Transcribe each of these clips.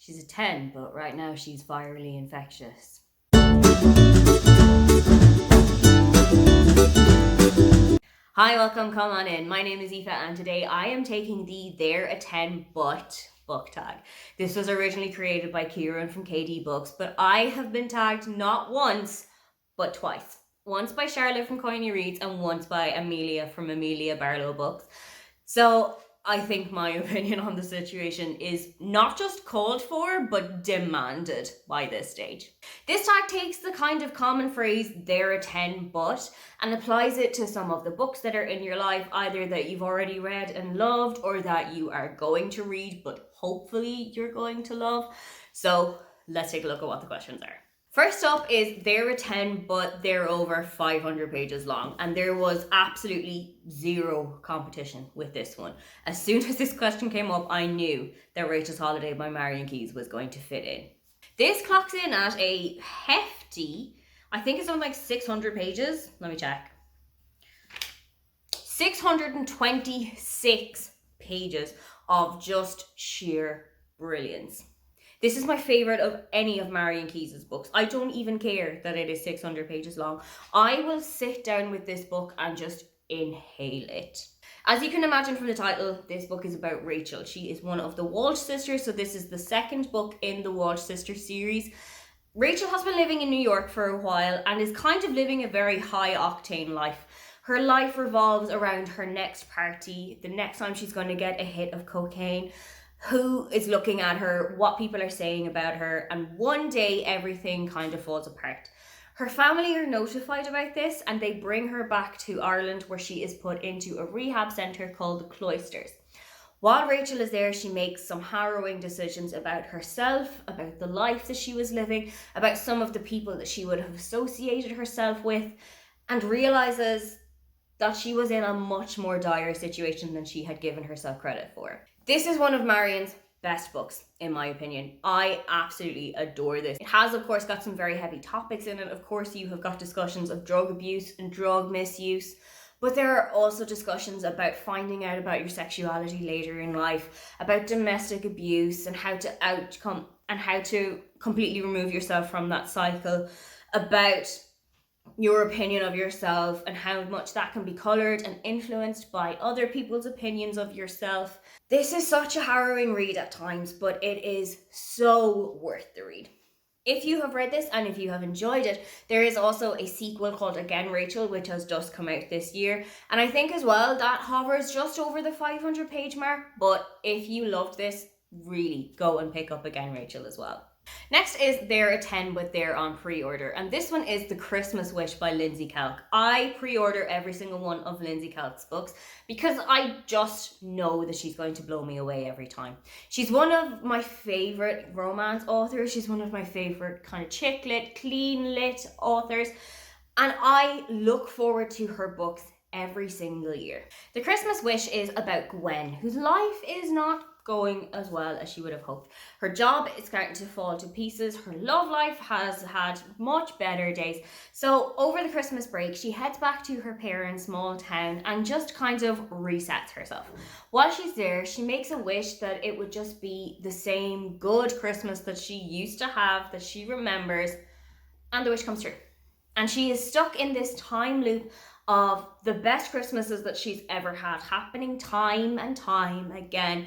She's a 10, but right now she's virally infectious. Hi, welcome, come on in. My name is Aoife and today I am taking the They're a 10 but book tag. This was originally created by Kieran from KD Books, but I have been tagged not once, but twice. Once by Charlotte from Cailey Reads and once by Amelia from Amelia Barlow Books. So I think my opinion on the situation is not just called for, but demanded by this stage. This tag takes the kind of common phrase, they're a 10 but, and applies it to some of the books that are in your life, either that you've already read and loved, or that you are going to read, but hopefully you're going to love. So let's take a look at what the questions are. First up is they're a 10, but they're over 500 pages long. And there was absolutely zero competition with this one. As soon as this question came up, I knew that Rachel's Holiday by Marion Keyes was going to fit in. This clocks in at a hefty, I think it's on like 600 pages. Let me check. 626 pages of just sheer brilliance. This is my favourite of any of Marion Keyes' books. I don't even care that it is 600 pages long. I will sit down with this book and just inhale it. As you can imagine from the title, this book is about Rachel. She is one of the Walsh sisters, so this is the second book in the Walsh Sisters series. Rachel has been living in New York for a while and is kind of living a very high-octane life. Her life revolves around her next party, the next time she's going to get a hit of cocaine, who is looking at her, what people are saying about her, and one day everything kind of falls apart. Her family are notified about this and they bring her back to Ireland, where she is put into a rehab centre called the Cloisters. While Rachel is there, she makes some harrowing decisions about herself, about the life that she was living, about some of the people that she would have associated herself with, and realises that she was in a much more dire situation than she had given herself credit for. This is one of Marion's best books, in my opinion. I absolutely adore this. It has, of course, got some very heavy topics in it. Of course, you have got discussions of drug abuse and drug misuse, but there are also discussions about finding out about your sexuality later in life, about domestic abuse and how to how to completely remove yourself from that cycle, about your opinion of yourself and how much that can be coloured and influenced by other people's opinions of yourself. This is such a harrowing read at times, but it is so worth the read. If you have read this and if you have enjoyed it, there is also a sequel called Again Rachel, which has just come out this year. And I think as well that hovers just over the 500 page mark. But if you loved this, really go and pick up Again Rachel as well. Next is They're a 10 but they're on pre-order, and this one is The Christmas Wish by Lindsay Kelk. I pre-order every single one of Lindsay Kelk's books because I just know that she's going to blow me away every time. She's one of my favourite romance authors. She's one of my favourite kind of chick lit, clean lit authors, and I look forward to her books every single year. The Christmas Wish is about Gwen, whose life is not going as well as she would have hoped. Her job is starting to fall to pieces. Her love life has had much better days. So over the Christmas break, she heads back to her parents' small town and just kind of resets herself. While she's there, she makes a wish that it would just be the same good Christmas that she used to have, that she remembers, and the wish comes true. And she is stuck in this time loop of the best Christmases that she's ever had, happening time and time again.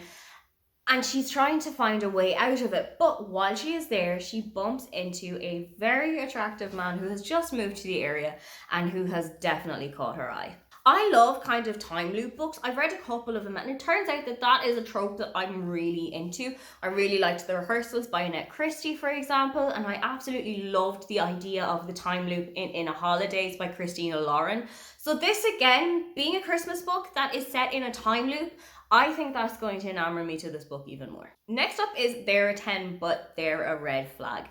And she's trying to find a way out of it. But while she is there, she bumps into a very attractive man who has just moved to the area and who has definitely caught her eye. I love kind of time loop books. I've read a couple of them and it turns out that that is a trope that I'm really into. I really liked The Rehearsals by Annette Christie, for example, and I absolutely loved the idea of the time loop in a Holidays by Christina Lauren. So this, again, being a Christmas book that is set in a time loop, I think that's going to enamour me to this book even more. Next up is They're a 10 but they're a red flag.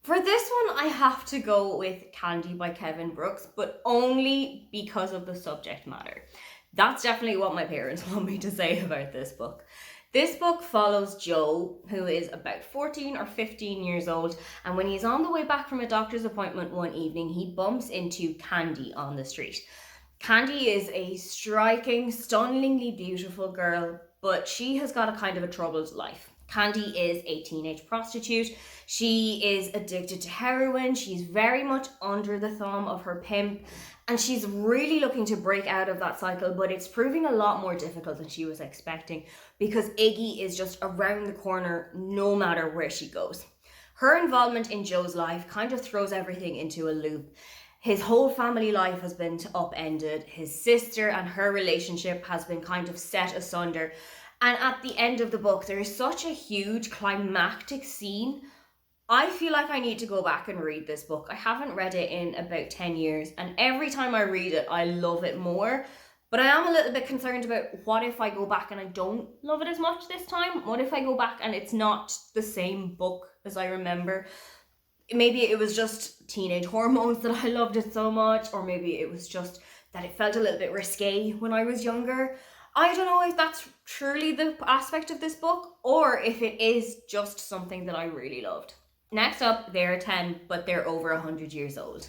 For this one, I have to go with Candy by Kevin Brooks, but only because of the subject matter. That's definitely what my parents want me to say about this book. This book follows Joe, who is about 14 or 15 years old, and when he's on the way back from a doctor's appointment one evening, he bumps into Candy on the street. Candy is a striking, stunningly beautiful girl, but she has got a kind of a troubled life. Candy is a teenage prostitute. She is addicted to heroin. She's very much under the thumb of her pimp, and she's really looking to break out of that cycle, but it's proving a lot more difficult than she was expecting because Iggy is just around the corner no matter where she goes. Her involvement in Joe's life kind of throws everything into a loop. His whole family life has been upended. His sister and her relationship has been kind of set asunder. And at the end of the book, there is such a huge climactic scene. I feel like I need to go back and read this book. I haven't read it in about 10 years, and every time I read it, I love it more. But I am a little bit concerned about what if I go back and I don't love it as much this time? What if I go back and it's not the same book as I remember? Maybe it was just teenage hormones that I loved it so much, or maybe it was just that it felt a little bit risque when I was younger. I don't know if that's truly the aspect of this book or if it is just something that I really loved. Next up, they're 10, but they're over 100 years old.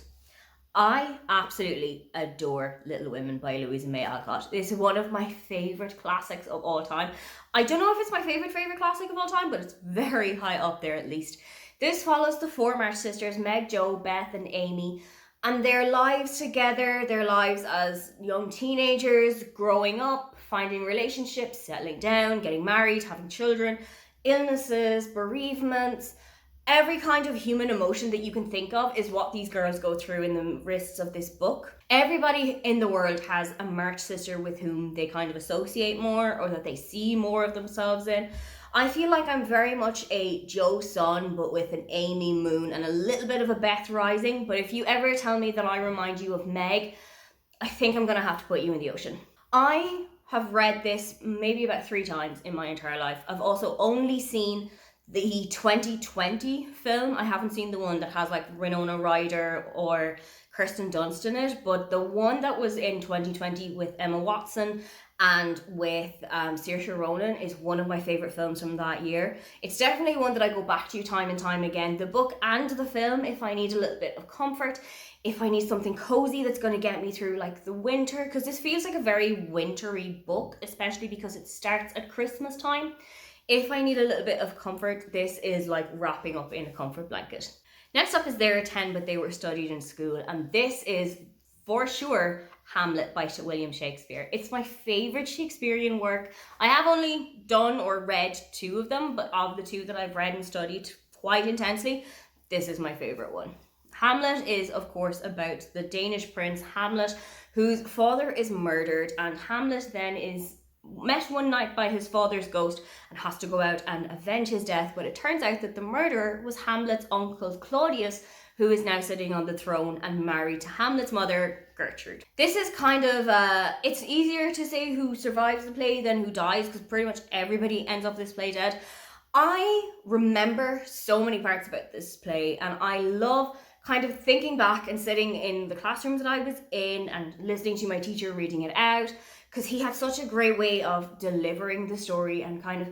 I absolutely adore Little Women by Louisa May Alcott. This is one of my favourite classics of all time. I don't know if it's my favourite classic of all time, but it's very high up there at least. This follows the four March sisters, Meg, Jo, Beth and Amy, and their lives together, their lives as young teenagers, growing up, finding relationships, settling down, getting married, having children, illnesses, bereavements. Every kind of human emotion that you can think of is what these girls go through in the risks of this book. Everybody in the world has a March sister with whom they kind of associate more or that they see more of themselves in. I feel like I'm very much a Jo Sun, but with an Amy Moon and a little bit of a Beth Rising. But if you ever tell me that I remind you of Meg, I think I'm going to have to put you in the ocean. I have read this maybe about 3 times in my entire life. I've also only seen the 2020 film. I haven't seen the one that has like Winona Ryder or Kirsten Dunst in it, but the one that was in 2020 with Emma Watson and with Saoirse Ronan is one of my favourite films from that year. It's definitely one that I go back to time and time again. The book and the film, if I need a little bit of comfort, if I need something cozy that's going to get me through like the winter, because this feels like a very wintry book, especially because it starts at Christmas time. If I need a little bit of comfort, this is like wrapping up in a comfort blanket. Next up is They're 10, but they were studied in school, and this is for sure Hamlet by William Shakespeare. It's my favourite Shakespearean work. I have only done or read 2 of them, but of the 2 that I've read and studied quite intensely, this is my favourite one. Hamlet is, of course, about the Danish prince Hamlet, whose father is murdered, and Hamlet then is met one night by his father's ghost and has to go out and avenge his death, but it turns out that the murderer was Hamlet's uncle Claudius, who is now sitting on the throne and married to Hamlet's mother, Gertrude. This is kind of, it's easier to say who survives the play than who dies, because pretty much everybody ends up this play dead. I remember so many parts about this play, and I love kind of thinking back and sitting in the classrooms that I was in and listening to my teacher reading it out, because he had such a great way of delivering the story and kind of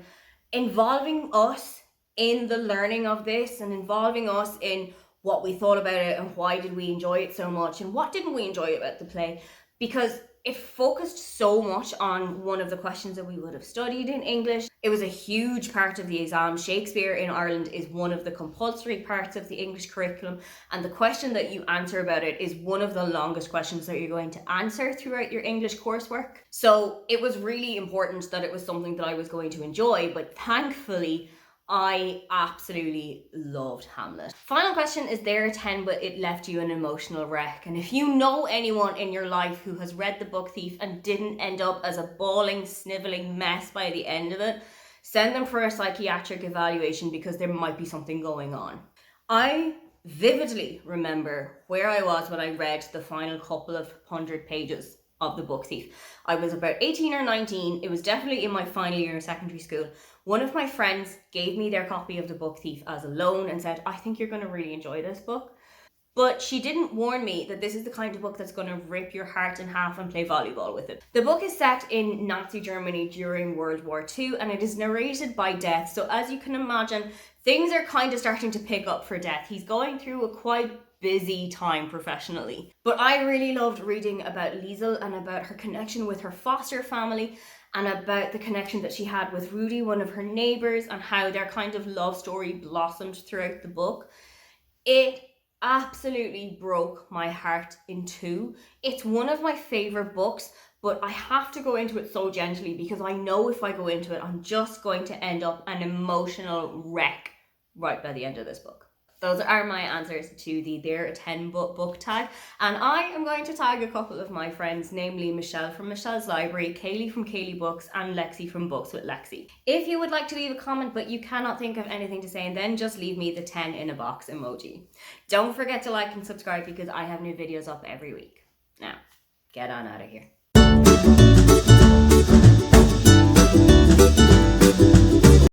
involving us in the learning of this and involving us in what we thought about it and why did we enjoy it so much and what didn't we enjoy about the play, because it focused so much on one of the questions that we would have studied in English. It was a huge part of the exam. Shakespeare in Ireland is one of the compulsory parts of the English curriculum, and the question that you answer about it is one of the longest questions that you're going to answer throughout your English coursework. So it was really important that it was something that I was going to enjoy, but thankfully I absolutely loved Hamlet. Final question is They're 10, but it left you an emotional wreck. And if you know anyone in your life who has read The Book Thief and didn't end up as a bawling, snivelling mess by the end of it, send them for a psychiatric evaluation, because there might be something going on. I vividly remember where I was when I read the final couple of 100 pages of The Book Thief. I was about 18 or 19. It was definitely in my final year of secondary school. One of my friends gave me their copy of The Book Thief as a loan and said, I think you're going to really enjoy this book. But she didn't warn me that this is the kind of book that's going to rip your heart in half and play volleyball with it. The book is set in Nazi Germany during World War II, and it is narrated by Death. So as you can imagine, things are kind of starting to pick up for Death. He's going through a quite busy time professionally. But I really loved reading about Liesel and about her connection with her foster family and about the connection that she had with Rudy, one of her neighbours, and how their kind of love story blossomed throughout the book. It absolutely broke my heart in two. It's one of my favourite books, but I have to go into it so gently because I know if I go into it, I'm just going to end up an emotional wreck right by the end of this book. Those are my answers to the They're a 10 book tag. And I am going to tag a couple of my friends, namely Michelle from Michelle's Library, Cailey from Cailey Books, and Lexie from Books with Lexie. If you would like to leave a comment but you cannot think of anything to say, then just leave me the 10 in a box emoji. Don't forget to like and subscribe because I have new videos up every week. Now, get on out of here.